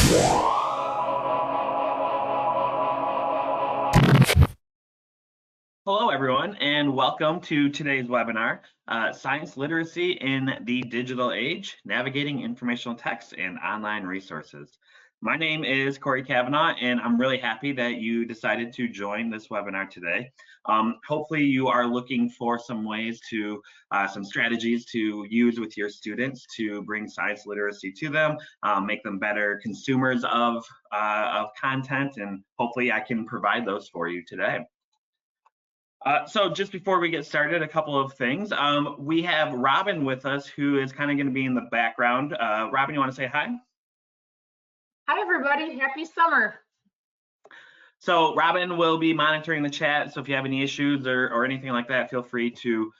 Hello, everyone, and welcome to today's webinar, Science Literacy in the Digital Age, Navigating Informational Text and Online Resources. My name is Corey Kavanaugh, and I'm really happy that you decided to join this webinar today. Hopefully you are looking for some ways to, some strategies to use with your students to bring science literacy to them, make them better consumers of content, and hopefully I can provide those for you today. So just before we get started, a couple of things. We have Robin with us, who is kind of going to be in the background. Robin, you want to say hi? Hi, everybody. Happy summer. So Robin will be monitoring the chat. So if you have any issues or anything like that, feel free to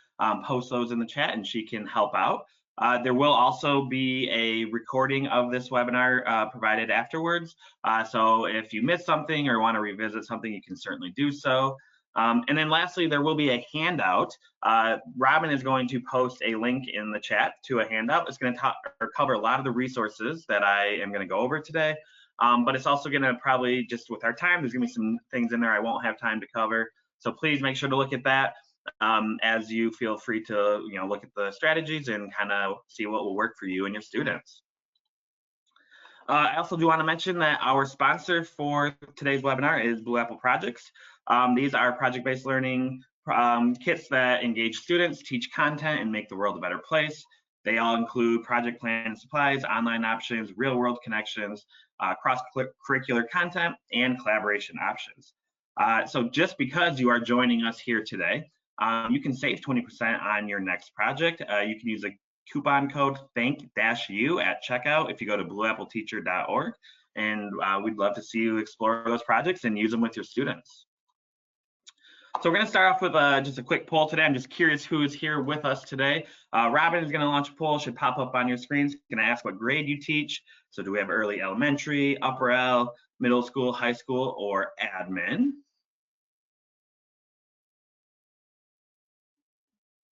post those in the chat and she can help out. There will also be a recording of this webinar provided afterwards. So if you missed something or want to revisit something, you can certainly do so. And then lastly, there will be a handout. Robin is going to post a link in the chat to a handout. It's going to cover a lot of the resources that I am going to go over today. But it's also going to probably, just with our time, there's going to be some things in there I won't have time to cover. So please make sure to look at that as you feel free to look at the strategies and kind of see what will work for you and your students. I also do want to mention that our sponsor for today's webinar is Blue Apple Projects. These are project-based learning kits that engage students, teach content, and make the world a better place. They all include project plan supplies, online options, real-world connections, cross-curricular content, and collaboration options. So just because you are joining us here today, you can save 20% on your next project. You can use a coupon code THANK-U at checkout if you go to blueappleteacher.org, and we'd love to see you explore those projects and use them with your students. So we're going to start off with just a quick poll today. I'm just curious who is here with us today. Robin is going to launch a poll, should pop up on your screens. Going to ask what grade you teach. So do we have early elementary, upper L, middle school, high school, or admin?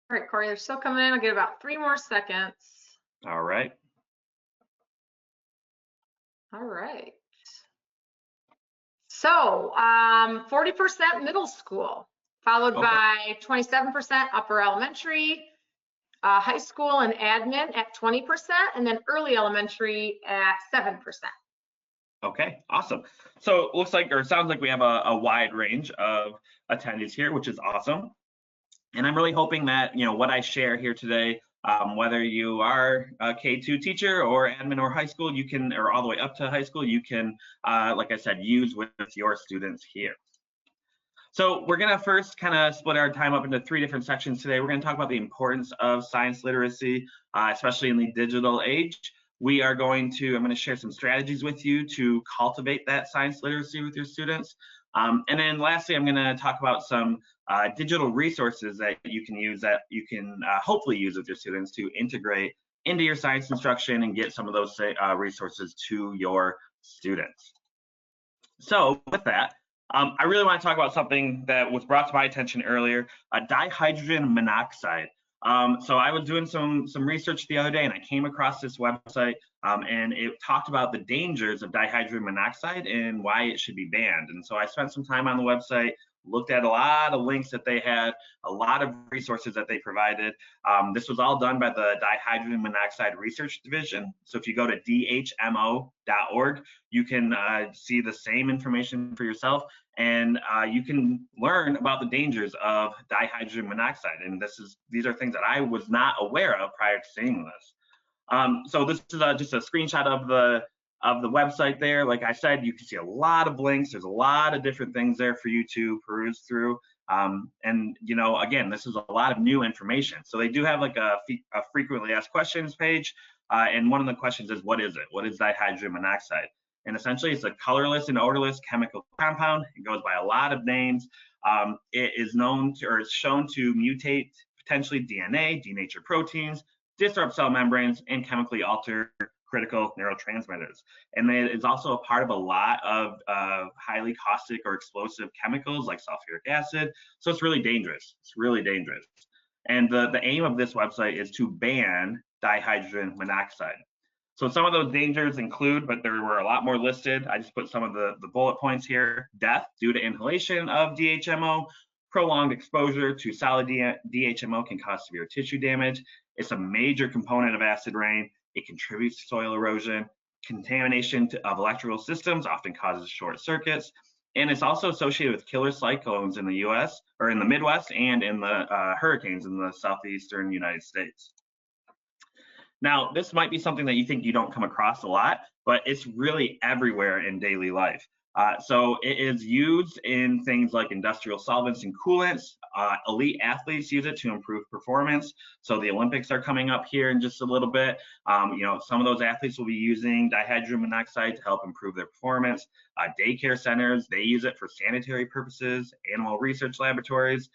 All right, Corey, they're still coming in. I'll get about 3 more seconds. All right. All right. So 40% middle school, followed by 27% upper elementary, high school and admin at 20%, and then early elementary at 7%. Okay, awesome. So it looks like, or it sounds like we have a wide range of attendees here, which is awesome. And I'm really hoping that, what I share here today, whether you are a K-2 teacher or admin or high school, you can, or all the way up to high school, you can, like I said, use with your students here. So we're going to first kind of split our time up into 3 different sections today. We're going to talk about the importance of science literacy, especially in the digital age. I'm going to share some strategies with you to cultivate that science literacy with your students. And then lastly, I'm going to talk about some digital resources that you can use, that you can hopefully use with your students to integrate into your science instruction and get some of those resources to your students. So with that, I really want to talk about something that was brought to my attention earlier, dihydrogen monoxide. So I was doing some research the other day and I came across this website and it talked about the dangers of dihydrogen monoxide and why it should be banned. And so I spent some time on the website, looked at a lot of links that they had, a lot of resources that they provided. This was all done by the Dihydrogen Monoxide Research Division. So if you go to dhmo.org, you can see the same information for yourself, and you can learn about the dangers of dihydrogen monoxide. And these are things that I was not aware of prior to seeing this. So this is just a screenshot of the website there. Like I said, you can see a lot of links. There's a lot of different things there for you to peruse through. And again, this is a lot of new information. So they do have like a frequently asked questions page. And one of the questions is, what is it? What is dihydrogen monoxide? And essentially it's a colorless and odorless chemical compound. It goes by a lot of names. It is known to, or it's shown to mutate potentially DNA, denature proteins, disrupt cell membranes, and chemically alter critical neurotransmitters. And it is also a part of a lot of highly caustic or explosive chemicals like sulfuric acid. So it's really dangerous. It's really dangerous. And the aim of this website is to ban dihydrogen monoxide. So some of those dangers include, but there were a lot more listed. I just put some of the bullet points here. Death due to inhalation of DHMO, prolonged exposure to solid DHMO can cause severe tissue damage. It's a major component of acid rain. It contributes to soil erosion. Contamination of electrical systems often causes short circuits. And it's also associated with killer cyclones in the US, or in the Midwest, and in the hurricanes in the southeastern United States. Now, this might be something that you think you don't come across a lot, but it's really everywhere in daily life. So it is used in things like industrial solvents and coolants. Elite athletes use it to improve performance. So the Olympics are coming up here in just a little bit. Some of those athletes will be using dihydrogen monoxide to help improve their performance. Daycare centers, they use it for sanitary purposes. Animal research laboratories.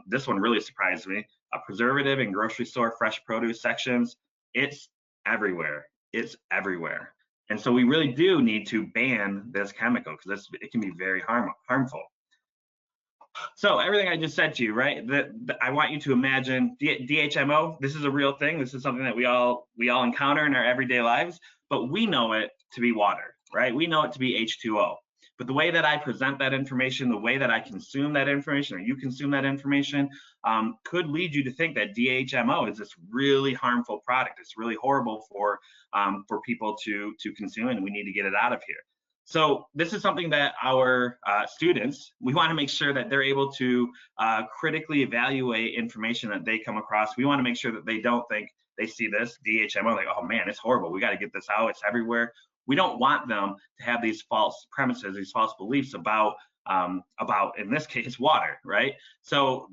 This one really surprised me. A preservative in grocery store fresh produce sections. It's everywhere. It's everywhere. And so we really do need to ban this chemical because it can be very harmful. So everything I just said to you, right? I want you to imagine DHMO. This is a real thing. This is something that we all encounter in our everyday lives, but we know it to be water, right? We know it to be H2O. But the way that I present that information, the way that I consume that information, or you consume that information, could lead you to think that DHMO is this really harmful product. It's really horrible for people to consume, and we need to get it out of here. So this is something that our students, we want to make sure that they're able to critically evaluate information that they come across. We want to make sure that they don't think they see this DHMO like, oh man, it's horrible. We got to get this out. It's everywhere. We don't want them to have these false premises, these false beliefs about, in this case, water, right? So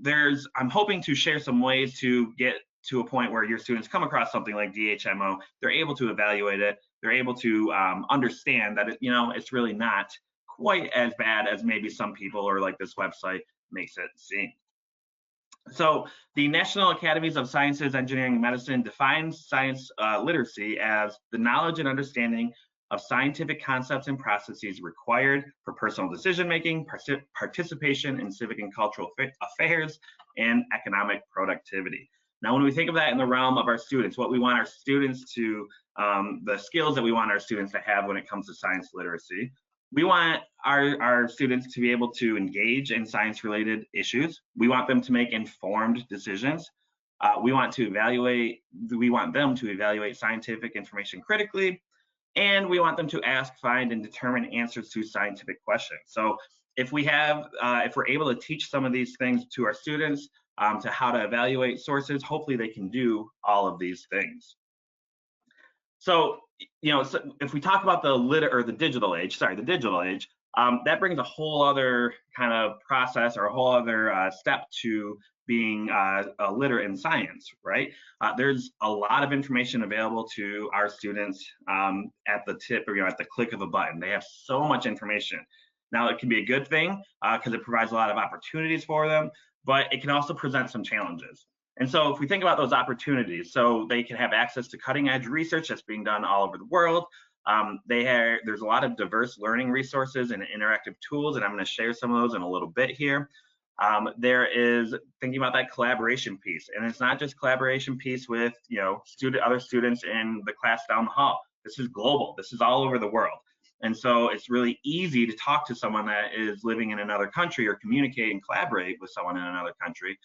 I'm hoping to share some ways to get to a point where your students come across something like DHMO, they're able to evaluate it, they're able to understand that it's really not quite as bad as maybe some people or like this website makes it seem. So the National Academies of Sciences, Engineering, and Medicine defines science literacy as the knowledge and understanding of scientific concepts and processes required for personal decision-making, participation in civic and cultural affairs, and economic productivity. Now, when we think of that in the realm of our students, what we want our students to, the skills that we want our students to have when it comes to science literacy, we want our students to be able to engage in science-related issues. We want them to make informed decisions. We want them to evaluate scientific information critically, and we want them to ask, find, and determine answers to scientific questions. So if we're able to teach some of these things to our students, to how to evaluate sources, hopefully they can do all of these things. So, if we talk about the digital age, that brings a whole other kind of process or a whole other step to being literate in science, right? There's a lot of information available to our students at the tip or at the click of a button. They have so much information. Now, it can be a good thing because it provides a lot of opportunities for them, but it can also present some challenges. And so if we think about those opportunities, so they can have access to cutting edge research that's being done all over the world. There's a lot of diverse learning resources and interactive tools, and I'm going to share some of those in a little bit here. There is thinking about that collaboration piece, and it's not just collaboration piece with other students in the class down the hall. This is global. This is all over the world. And so it's really easy to talk to someone that is living in another country or communicate and collaborate with someone in another country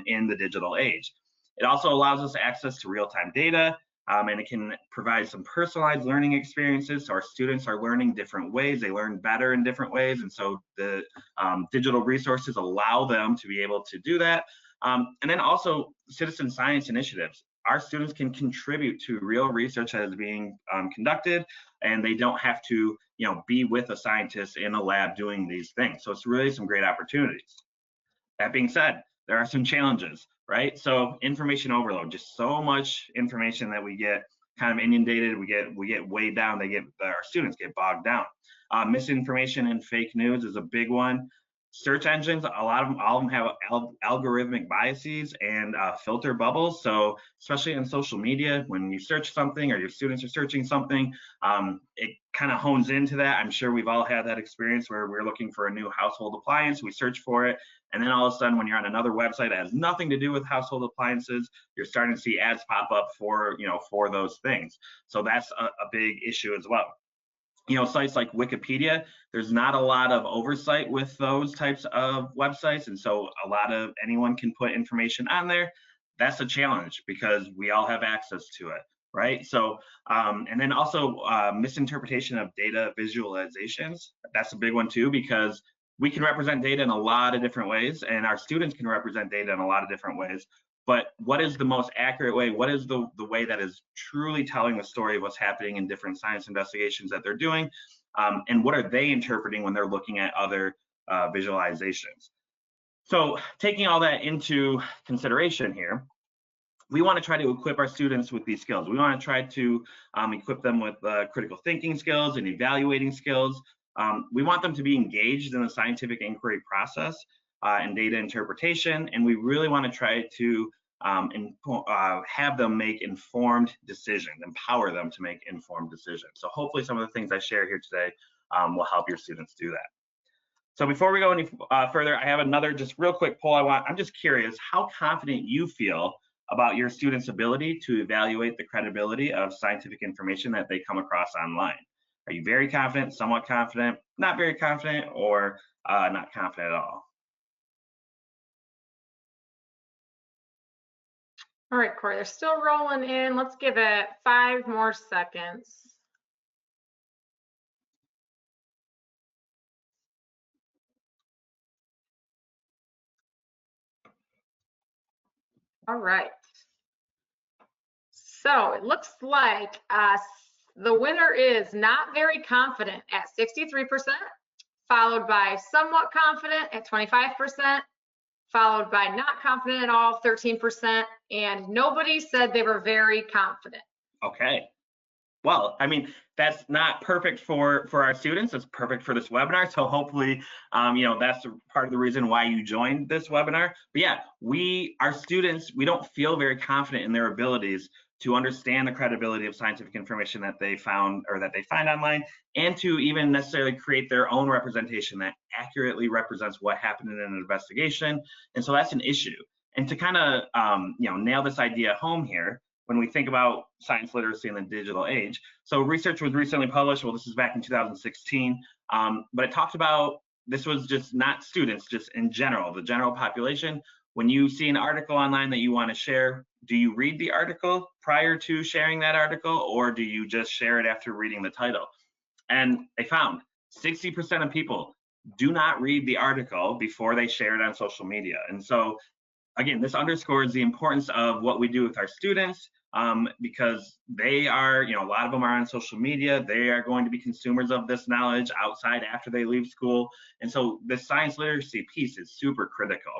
in the digital age. It also allows us access to real-time data, and it can provide some personalized learning experiences. So our students are learning different ways. They learn better in different ways. And so the digital resources allow them to be able to do that. And then also citizen science initiatives. Our students can contribute to real research that is being conducted, and they don't have to be with a scientist in a lab doing these things. So it's really some great opportunities. That being said, there are some challenges, right? So information overload, just so much information that we get kind of inundated, we get weighed down, our students get bogged down. Misinformation and fake news is a big one. search engines, all of them have algorithmic biases and filter bubbles. So especially in social media, when you search something or your students are searching something, it kind of hones into that. I'm sure we've all had that experience where we're looking for a new household appliance, we search for it, and then all of a sudden when you're on another website that has nothing to do with household appliances, you're starting to see ads pop up for, for those things. So that's a big issue as well. Sites like Wikipedia, there's not a lot of oversight with those types of websites. And so anyone can put information on there. That's a challenge because we all have access to it, right? So, and then also misinterpretation of data visualizations. That's a big one too, because we can represent data in a lot of different ways, and our students can represent data in a lot of different ways. But what is the most accurate way? What is the way that is truly telling the story of what's happening in different science investigations that they're doing? And what are they interpreting when they're looking at other visualizations? So taking all that into consideration here, we want to try to equip our students with these skills. We want to try to equip them with critical thinking skills and evaluating skills. We want them to be engaged in the scientific inquiry process and data interpretation, and we really want to try to have them make informed decisions, empower them to make informed decisions. So hopefully some of the things I share here today will help your students do that. So before we go any further, I have another just real quick poll. I'm just curious how confident you feel about your students' ability to evaluate the credibility of scientific information that they come across online. Are you very confident, somewhat confident, not very confident, or not confident at all? All right, Corey, they're still rolling in. Let's give it 5 more seconds. All right. So it looks like the winner is not very confident at 63%, followed by somewhat confident at 25%, followed by not confident at all, 13%, and nobody said they were very confident. Okay. Well, I mean, that's not perfect for our students. It's perfect for this webinar. So hopefully, that's part of the reason why you joined this webinar. But yeah, our students, we don't feel very confident in their abilities to understand the credibility of scientific information that they found or that they find online, and to even necessarily create their own representation that accurately represents what happened in an investigation. And so that's an issue. And to kind of, nail this idea home here, when we think about science literacy in the digital age. So research was recently published, well, this is back in 2016, but it talked about, this was just not students, just in general, the general population. When you see an article online that you want to share, do you read the article prior to sharing that article, or do you just share it after reading the title? And they found 60% of people do not read the article before they share it on social media. And so again, this underscores the importance of what we do with our students, because they are, a lot of them are on social media. They are going to be consumers of this knowledge outside after they leave school. And so the science literacy piece is super critical.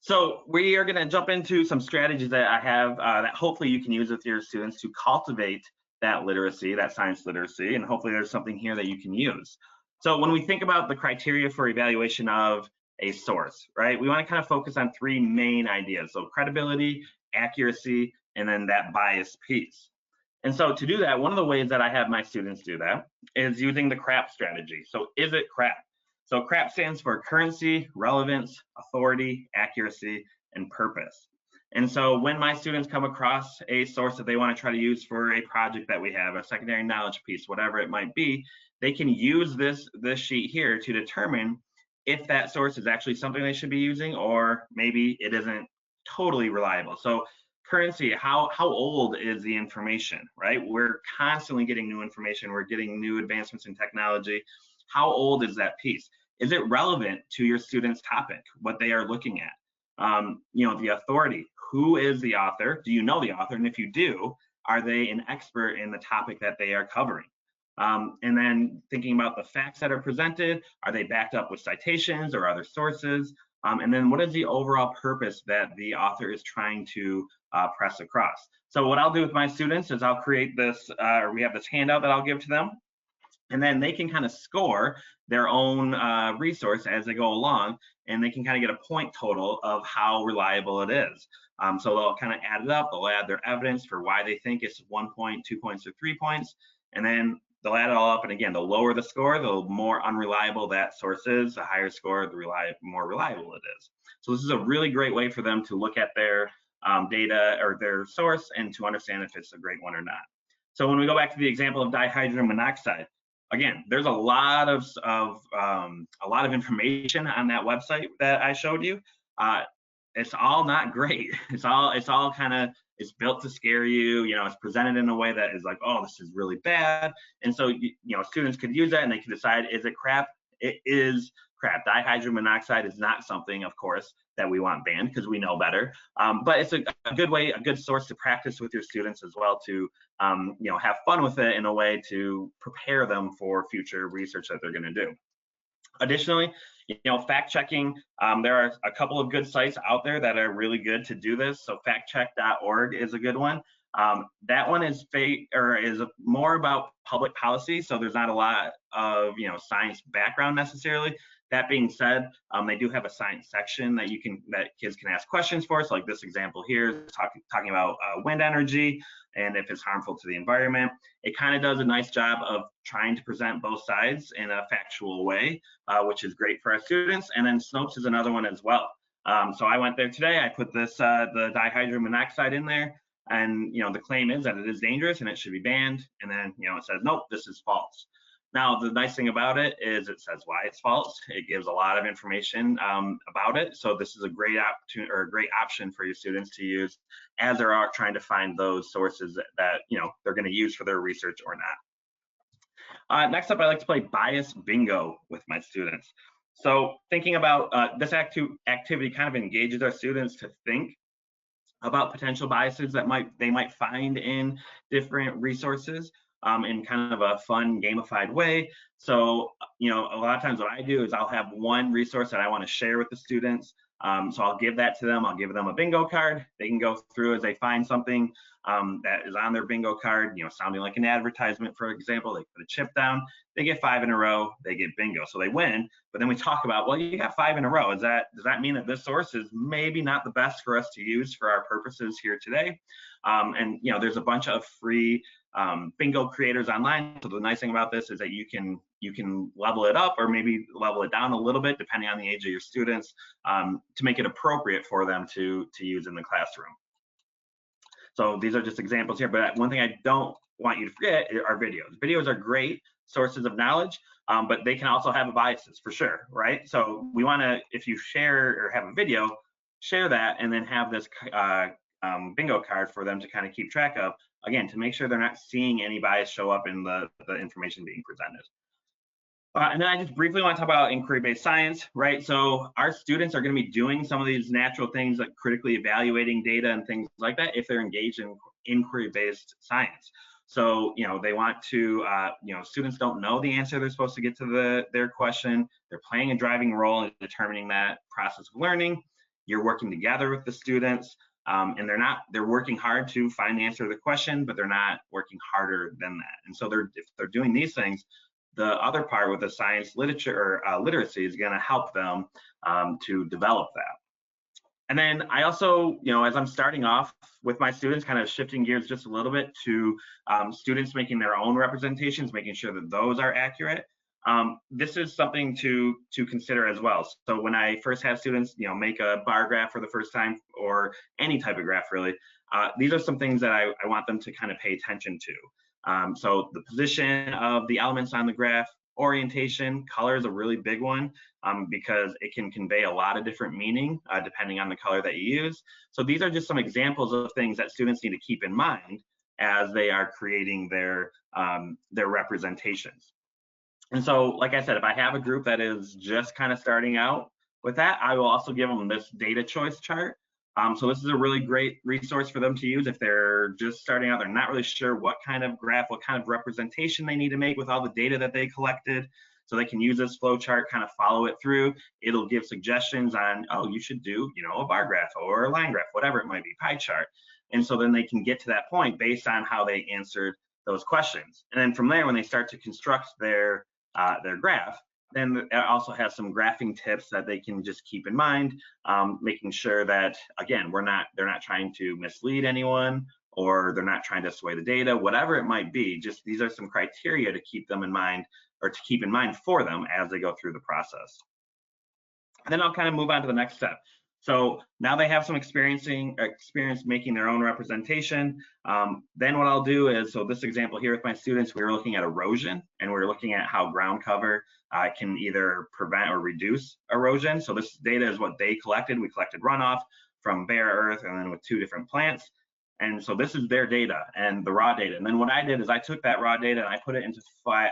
So we are going to jump into some strategies that I have that hopefully you can use with your students to cultivate that literacy, that science literacy, and hopefully there's something here that you can use. So when we think about the criteria for evaluation of a source, right, we want to kind of focus on 3 main ideas. So credibility, accuracy, and then that bias piece. And so to do that, one of the ways that I have my students do that is using the CRAP strategy. So is it CRAP? So CRAP stands for currency, relevance, authority, accuracy, and purpose. And so when my students come across a source that they want to try to use for a project that we have, a secondary knowledge piece, whatever it might be, they can use this sheet here to determine if that source is actually something they should be using, or maybe it isn't totally reliable. So currency, how old is the information, right? We're constantly getting new information. We're getting new advancements in technology. How old is that piece? Is it relevant to your student's topic, what they are looking at? The authority, who is the author? Do you know the author? And if you do, are they an expert in the topic that they are covering? And then thinking about the facts that are presented, are they backed up with citations or other sources? And then what is the overall purpose that the author is trying to press across? So what I'll do with my students is I'll create this, we have this handout that I'll give to them. And then they can kind of score their own resource as they go along, and they can kind of get a point total of how reliable it is. So they'll kind of add it up, they'll add their evidence for why they think it's 1 point, 2 points, or 3 points, and then they'll add it all up. And again, the lower the score, the more unreliable that source is, the higher score, the more reliable it is. So this is a really great way for them to look at their data or their source and to understand if it's a great one or not. So when we go back to the example of dihydrogen monoxide, again, there's a lot of information on that website that I showed you. It's all not great. It's all kind of, it's built to scare you. You know, it's presented in a way that is like, oh, this is really bad. And so, you know, students could use that and they can decide, is it crap? It is crap. Dihydrogen monoxide is not something, of course, that we want banned because we know better. But it's a good way, a good source to practice with your students as well, to you know, have fun with it in a way to prepare them for future research that they're going to do. Additionally, you know, fact checking, there are a couple of good sites out there that are really good to do this. So factcheck.org is a good one. That one is more about public policy, so there's not a lot of, you know, science background necessarily. That being said, they do have a science section that kids can ask questions for. So like this example here is talking about wind energy and if it's harmful to the environment. It kind of does a nice job of trying to present both sides in a factual way, which is great for our students. And then Snopes is another one as well. So I went there today. I put this the dihydrogen monoxide in there, and you know, the claim is that it is dangerous and it should be banned. And then, you know, it says nope, this is false. Now, the nice thing about it is it says why it's false. It gives a lot of information about it. So this is a great opportunity or a great option for your students to use as they're out trying to find those sources that you know, they're going to use for their research or not. Next up, I like to play bias bingo with my students. So thinking about this activity kind of engages our students to think about potential biases that they might find in different resources. In kind of a fun, gamified way. So, you know, a lot of times what I do is I'll have one resource that I want to share with the students. So I'll give that to them. I'll give them a bingo card. They can go through as they find something that is on their bingo card, you know, sounding like an advertisement, for example. They put a chip down. They get 5 in a row. They get bingo. So they win. But then we talk about, well, you got 5 in a row. Does that mean that this source is maybe not the best for us to use for our purposes here today? And, you know, there's a bunch of free bingo creators online. So the nice thing about this is that you can level it up or maybe level it down a little bit depending on the age of your students to make it appropriate for them to use in the classroom. So these are just examples here, but one thing I don't want you to forget are videos. Videos are great sources of knowledge, but they can also have biases for sure, right? So we want to, if you share or have a video, share that and then have this bingo card for them to kind of keep track of, again, to make sure they're not seeing any bias show up in the information being presented. And then I just briefly want to talk about inquiry-based science, right? So our students are going to be doing some of these natural things like critically evaluating data and things like that if they're engaged in inquiry-based science. So, you know, they want to, you know, students don't know the answer they're supposed to get to their question. They're playing a driving role in determining that process of learning. You're working together with the students. And they're working hard to find the answer to the question, but they're not working harder than that. And so if they're doing these things, the other part with the science literature or literacy is going to help them to develop that. And then I also, you know, as I'm starting off with my students, kind of shifting gears just a little bit to students making their own representations, making sure that those are accurate. This is something to consider as well. So when I first have students, you know, make a bar graph for the first time or any type of graph really, these are some things that I want them to kind of pay attention to. So the position of the elements on the graph, orientation, color is a really big one because it can convey a lot of different meaning depending on the color that you use. So these are just some examples of things that students need to keep in mind as they are creating their representations. And so, like I said, if I have a group that is just kind of starting out with that, I will also give them this data choice chart. So this is a really great resource for them to use if they're just starting out. They're not really sure what kind of graph, what kind of representation they need to make with all the data that they collected. So they can use this flow chart, kind of follow it through. It'll give suggestions on, oh, you should do, you know, a bar graph or a line graph, whatever it might be, pie chart. And so then they can get to that point based on how they answered those questions. And then from there, when they start to construct their graph, then it also has some graphing tips that they can just keep in mind, making sure that, again, they're not trying to mislead anyone, or they're not trying to sway the data, whatever it might be. Just these are some criteria to keep them in mind, or to keep in mind for them as they go through the process. And then I'll kind of move on to the next step. So now they have some experience making their own representation. Then what I'll do is, so this example here with my students, we were looking at erosion, and we were looking at how ground cover can either prevent or reduce erosion. So this data is what they collected. We collected runoff from bare earth and then with 2 different plants. And so this is their data and the raw data. And then what I did is I took that raw data and I put it into 5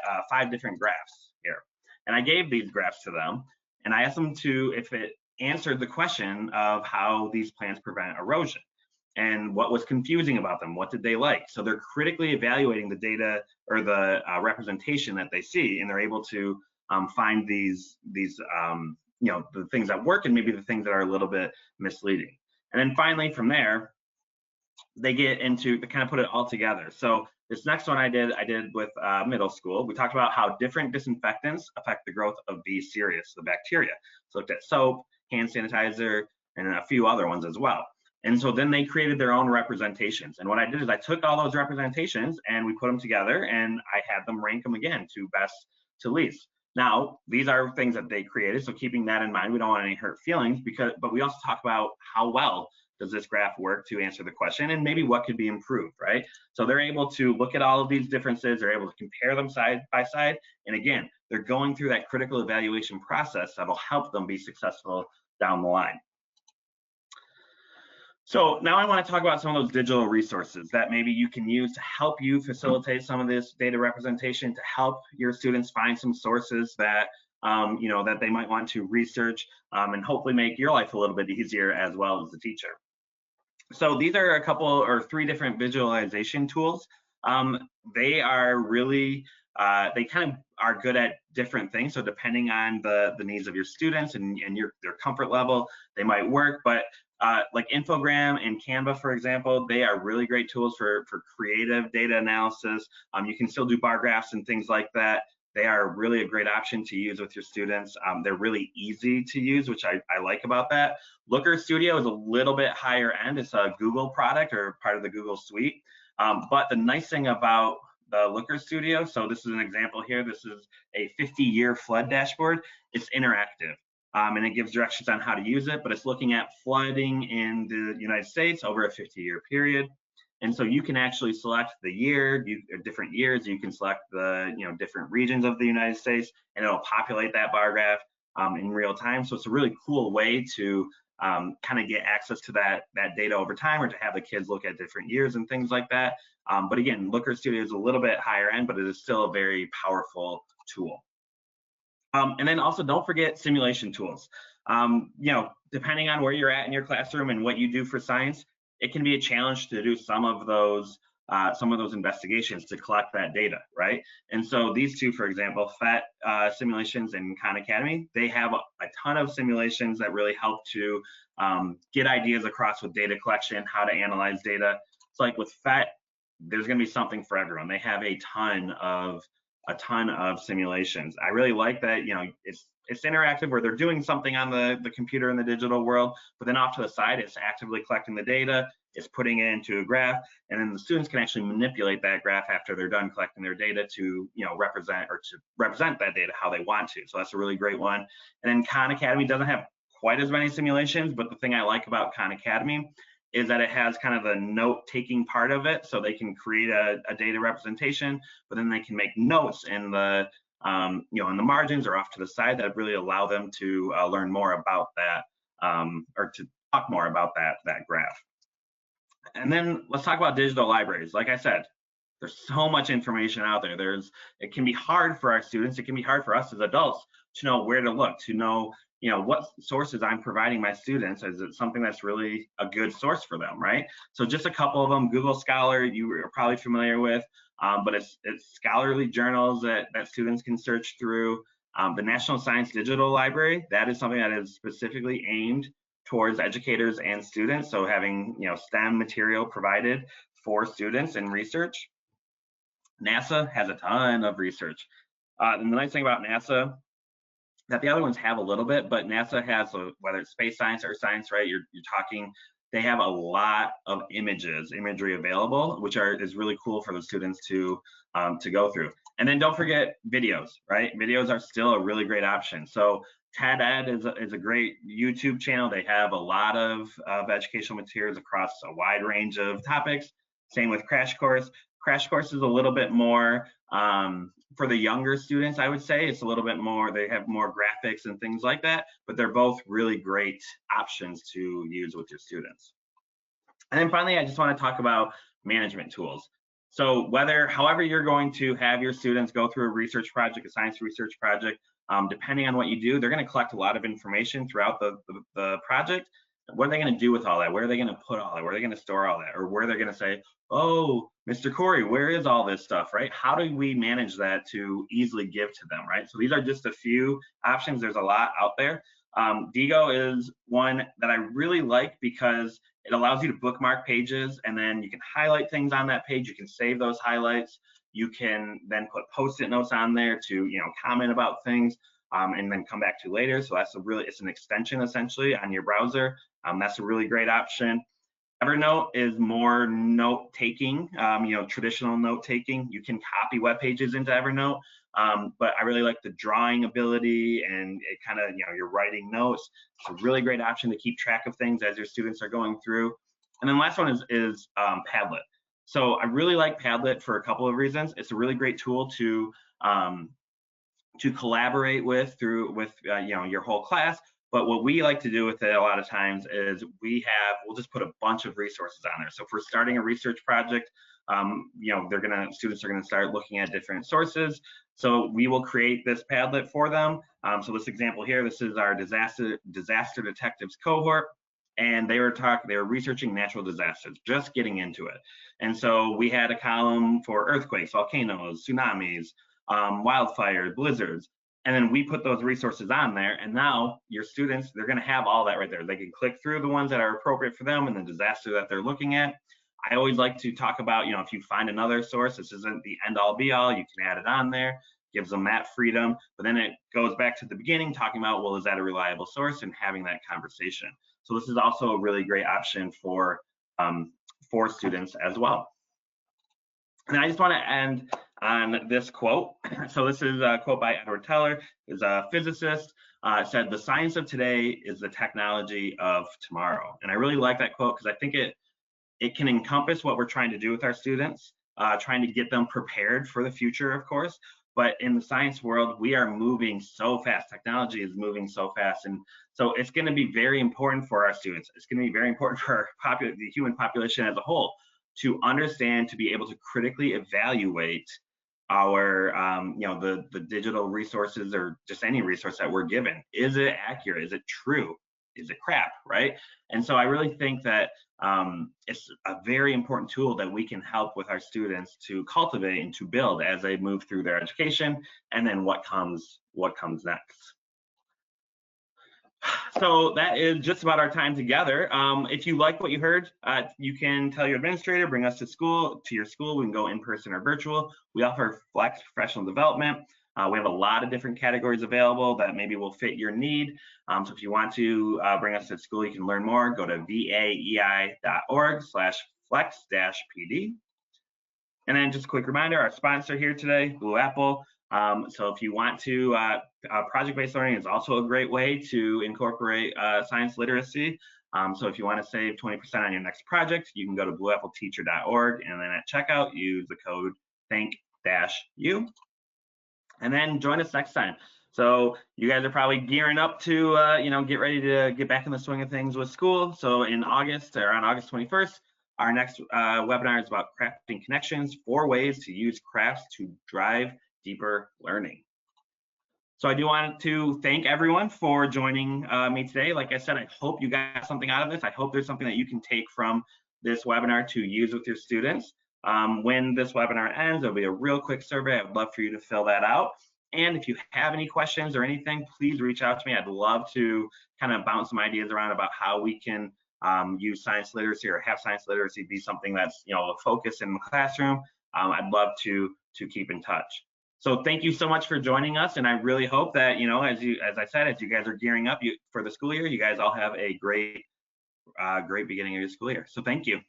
different graphs here. And I gave these graphs to them, and I asked them to, if it answered the question of how these plants prevent erosion and what was confusing about them, what did they like. So they're critically evaluating the data or the representation that they see, and they're able to find these you know, the things that work and maybe the things that are a little bit misleading. And then finally from there, they get into, to kind of put it all together. So this next one I did with middle school. We talked about how different disinfectants affect the growth of B. cereus, the bacteria. So looked at soap, hand sanitizer, and a few other ones as well. And so then they created their own representations. And what I did is I took all those representations and we put them together, and I had them rank them again to best to least. Now, these are things that they created, so keeping that in mind, we don't want any hurt feelings, but we also talk about how well does this graph work to answer the question, and maybe what could be improved, right? So they're able to look at all of these differences, they're able to compare them side by side, and again, they're going through that critical evaluation process that will help them be successful down the line. So now I want to talk about some of those digital resources that maybe you can use to help you facilitate some of this data representation, to help your students find some sources that you know, that they might want to research, and hopefully make your life a little bit easier as well as the teacher. So these are a couple or 3 different visualization tools. They are really, they kind of are good at different things. So depending on the needs of your students and their comfort level, they might work. But like Infogram and Canva, for example, they are really great tools for creative data analysis. You can still do bar graphs and things like that. They are really a great option to use with your students. They're really easy to use, which I like about that. Looker Studio is a little bit higher end. It's a Google product or part of the Google suite. But the nice thing about the Looker Studio, so this is an example here. This is a 50-year flood dashboard. It's interactive. And it gives directions on how to use it, but it's looking at flooding in the United States over a 50-year period. And so you can actually select the year, different years, you can select the different regions of the United States, and it'll populate that bar graph in real time. So it's a really cool way to kind of get access to that data over time, or to have the kids look at different years and things like that. But again, Looker Studio is a little bit higher end, but it is still a very powerful tool. And then also don't forget simulation tools. Depending on where you're at in your classroom and what you do for science, it can be a challenge to do some of those investigations to collect that data, right? And so these 2, for example, FET simulations and Khan Academy, they have a ton of simulations that really help to get ideas across with data collection, how to analyze data. It's like with FET, there's going to be something for everyone. They have a ton of simulations. I really like that, it's interactive, where they're doing something on the computer in the digital world, but then off to the side, it's actively collecting the data, it's putting it into a graph, and then the students can actually manipulate that graph after they're done collecting their data to represent that data how they want to. So that's a really great one. And then Khan Academy doesn't have quite as many simulations, but the thing I like about Khan Academy is that it has kind of a note-taking part of it, so they can create a data representation, but then they can make notes in the in the margins or off to the side that really allow them to learn more about that, or to talk more about that graph. And then let's talk about digital libraries. Like I said, there's so much information out there. It can be hard for our students, it can be hard for us as adults to know where to look, to know what sources I'm providing my students. Is it something that's really a good source for them, right? So just a couple of them. Google Scholar, you are probably familiar with, but it's scholarly journals that students can search through. The National Science Digital Library, that is something that is specifically aimed towards educators and students, so having STEM material provided for students and research. NASA has a ton of research. And the nice thing about NASA, that the other ones have a little bit, but NASA has, whether it's space science or science, right? You're talking, they have a lot of imagery available, which is really cool for the students to go through. And then don't forget videos, right? Videos are still a really great option. So TED Ed is a great YouTube channel. They have a lot of educational materials across a wide range of topics. Same with Crash Course. Crash Course is a little bit more for the younger students, I would say. It's a little bit more, they have more graphics and things like that, but they're both really great options to use with your students. And then finally, I just want to talk about management tools. So however you're going to have your students go through a research project, a science research project, depending on what you do, they're going to collect a lot of information throughout the project. What are they going to do with all that? Where are they going to put all that? Where are they going to store all that? Or where they're going to say, oh, Mr. Corey, where is all this stuff, right? How do we manage that to easily give to them, right? So these are just a few options. There's a lot out there. Diigo is one that I really like because it allows you to bookmark pages, and then you can highlight things on that page. You can save those highlights. You can then put Post-it notes on there to, comment about things, and then come back to later. So it's an extension essentially on your browser. That's a really great option. Evernote is more note-taking, traditional note-taking. You can copy web pages into Evernote, but I really like the drawing ability, and it kind of, you're writing notes. It's a really great option to keep track of things as your students are going through. And then last one is Padlet. So I really like Padlet for a couple of reasons. It's a really great tool to collaborate with your whole class. But what we like to do with it a lot of times is we'll just put a bunch of resources on there. So if we're starting a research project, students are gonna start looking at different sources. So we will create this Padlet for them. So this example here, this is our disaster detectives cohort, and they were researching natural disasters, just getting into it. And so we had a column for earthquakes, volcanoes, tsunamis, wildfires, blizzards. And then we put those resources on there, and now your students, they're going to have all that right there. They can click through the ones that are appropriate for them and the disaster that they're looking at. I always like to talk about, if you find another source, this isn't the end all be all, you can add it on there, gives them that freedom. But then it goes back to the beginning, talking about, well, is that a reliable source, and having that conversation. So this is also a really great option for students as well. And I just want to end on this quote. So this is a quote by Edward Teller, who's a physicist. Said, "The science of today is the technology of tomorrow." And I really like that quote because I think it can encompass what we're trying to do with our students, trying to get them prepared for the future, of course. But in the science world, we are moving so fast. Technology is moving so fast. And so it's going to be very important for our students. It's going to be very important for the human population as a whole to understand, to be able to critically evaluate our, the digital resources, or just any resource that we're given. Is it accurate? Is it true? Is it crap, right? And so I really think that it's a very important tool that we can help with our students to cultivate and to build as they move through their education, and then what comes next. So that is just about our time together. If you like what you heard, you can tell your administrator, bring us to your school. We can go in person or virtual. We offer flex professional development. We have a lot of different categories available that maybe will fit your need. So if you want to bring us to school, you can learn more. Go to vaei.org/flex-pd. And then just a quick reminder, our sponsor here today, Blue Apple. So if you want to, project-based learning is also a great way to incorporate science literacy. So if you want to save 20% on your next project, you can go to blueappleteacher.org, and then at checkout, use the code THINK-U. And then join us next time. So you guys are probably gearing up to, get ready to get back in the swing of things with school. So in August, or on August 21st, our next webinar is about crafting connections, 4 ways to use crafts to drive deeper learning. So I do want to thank everyone for joining me today. Like I said, I hope you got something out of this. I hope there's something that you can take from this webinar to use with your students. When this webinar ends, there'll be a real quick survey. I would love for you to fill that out. And if you have any questions or anything, please reach out to me. I'd love to kind of bounce some ideas around about how we can use science literacy, or have science literacy be something that's, a focus in the classroom. I'd love to keep in touch. So thank you so much for joining us, and I really hope that, you know, as I said, as you guys are gearing up for the school year, you guys all have a great beginning of your school year. So thank you.